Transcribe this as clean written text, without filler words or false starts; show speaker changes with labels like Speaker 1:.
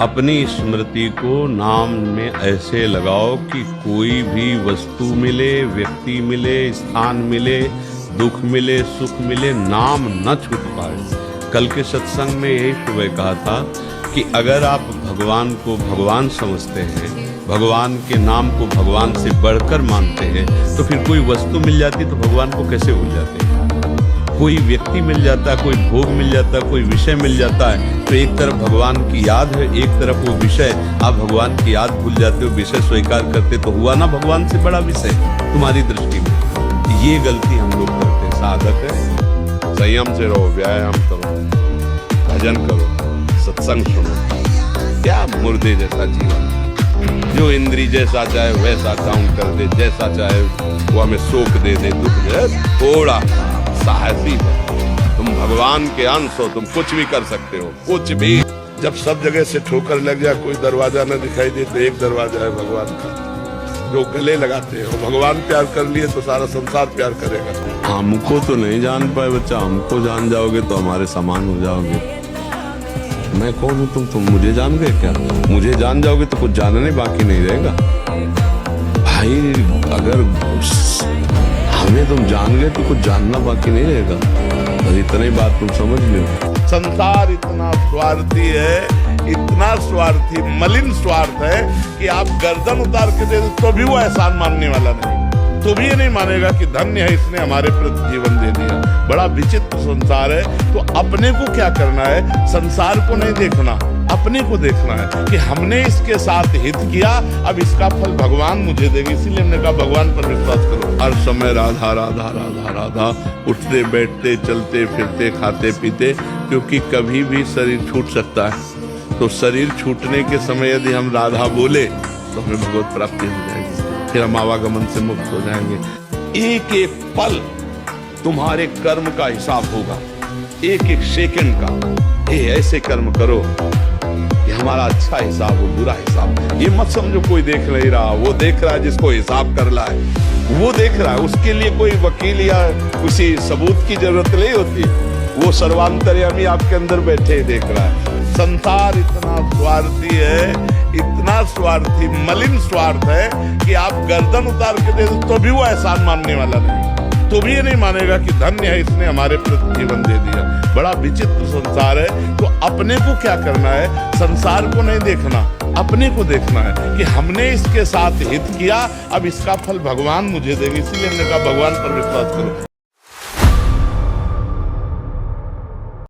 Speaker 1: अपनी स्मृति को नाम में ऐसे लगाओ कि कोई भी वस्तु मिले, व्यक्ति मिले, स्थान मिले, दुख मिले, सुख मिले, नाम न छूट पाए। कल के सत्संग में यही सुबह कहा था कि अगर आप भगवान को भगवान समझते हैं, भगवान के नाम को भगवान से बढ़कर मानते हैं, तो फिर कोई वस्तु मिल जाती तो भगवान को कैसे भूल जाते हैं। कोई व्यक्ति मिल जाता, कोई भोग मिल जाता, कोई विषय मिल जाता है, तो एक तरफ भगवान की याद है, एक तरफ वो विषय, आप भगवान की याद भूल जाते हो, विषय स्वीकार करते, तो हुआ ना भगवान से बड़ा विषय तुम्हारी दृष्टि में। ये गलती हम लोग करते हैं। साधक है, संयम से रहो, व्यायाम करो, भजन करो, सत्संग सुनो। क्या मुर्दे जैसा जीवन, जो इंद्री जैसा चाहे वैसा काम कर दे, जैसा चाहे वो हमें शोक दे दे, दुख दे। थोड़ा साहसी है, तुम भगवान के अंश हो, तुम कुछ भी कर सकते हो, कुछ भी।
Speaker 2: जब सब जगह से ठोकर लग जाए, कोई दरवाजा न दिखाई दे, तो एक दरवाजा है भगवान का, जो गले लगाते हैं। भगवान प्यार कर लिए तो सारा संसार प्यार करेगा।
Speaker 1: हमको तो नहीं जान पाए बच्चा, हमको जान जाओगे तो हमारे समान हो जाओगे। मैं कौन हूँ, तुम मुझे जान गए क्या? मुझे जान जाओगे तो कुछ जानने बाकी नहीं रहेगा भाई। अगर हमें तुम जान गए तो कुछ जानना बाकी नहीं रहेगा। बस इतनी बात तुम समझ लो।
Speaker 2: संसार इतना स्वार्थी है, इतना स्वार्थी, मलिन स्वार्थ है कि आप गर्दन उतार के दे तो भी वो एहसान मानने वाला नहीं, तो भी ये नहीं मानेगा कि धन्य है इसने हमारे प्रति जीवन दे दिया। बड़ा विचित्र संसार है। तो अपने को क्या करना है? संसार को नहीं देखना, अपने को देखना है कि हमने इसके साथ हित किया, अब इसका फल भगवान मुझे देंगे। इसीलिए हमने कहा भगवान पर विश्वास करो। हर समय राधा राधा राधा राधा, उठते बैठते चलते फिरते खाते पीते, क्योंकि कभी भी शरीर छूट सकता है। तो शरीर छूटने के समय यदि हम राधा बोले तो हमें भगवत प्राप्ति हो जाएगी, फिर हम आवागमन से मुक्त हो जाएंगे। एक एक पल तुम्हारे कर्म का हिसाब होगा, एक एक सेकंड का। ये ऐसे कर्म करो कि हमारा अच्छा हिसाब हो, बुरा हिसाब। ये मत समझो कोई देख नहीं रहा, वो देख रहा है जिसको हिसाब करना है, वो देख रहा है। उसके लिए कोई वकील या किसी सबूत की जरूरत नहीं होती, वो सर्वांतर्यामी आपके अंदर बैठे देख रहा है। संसार इतना स्वार्थी है, इतना स्वार्थी, मलिन स्वार्थ है कि आप गर्दन उतार के दे तो भी वो एहसान मानने वाला नहीं, तो भी ये नहीं मानेगा कि धन्य है इसने हमारे प्रति जीवन दे दिया। बड़ा विचित्र संसार है। तो अपने को क्या करना है? संसार को नहीं देखना, अपने को देखना है कि हमने इसके साथ हित किया, अब इसका फल भगवान मुझे देंगे। इसीलिए हमने कहा भगवान पर विश्वास करो।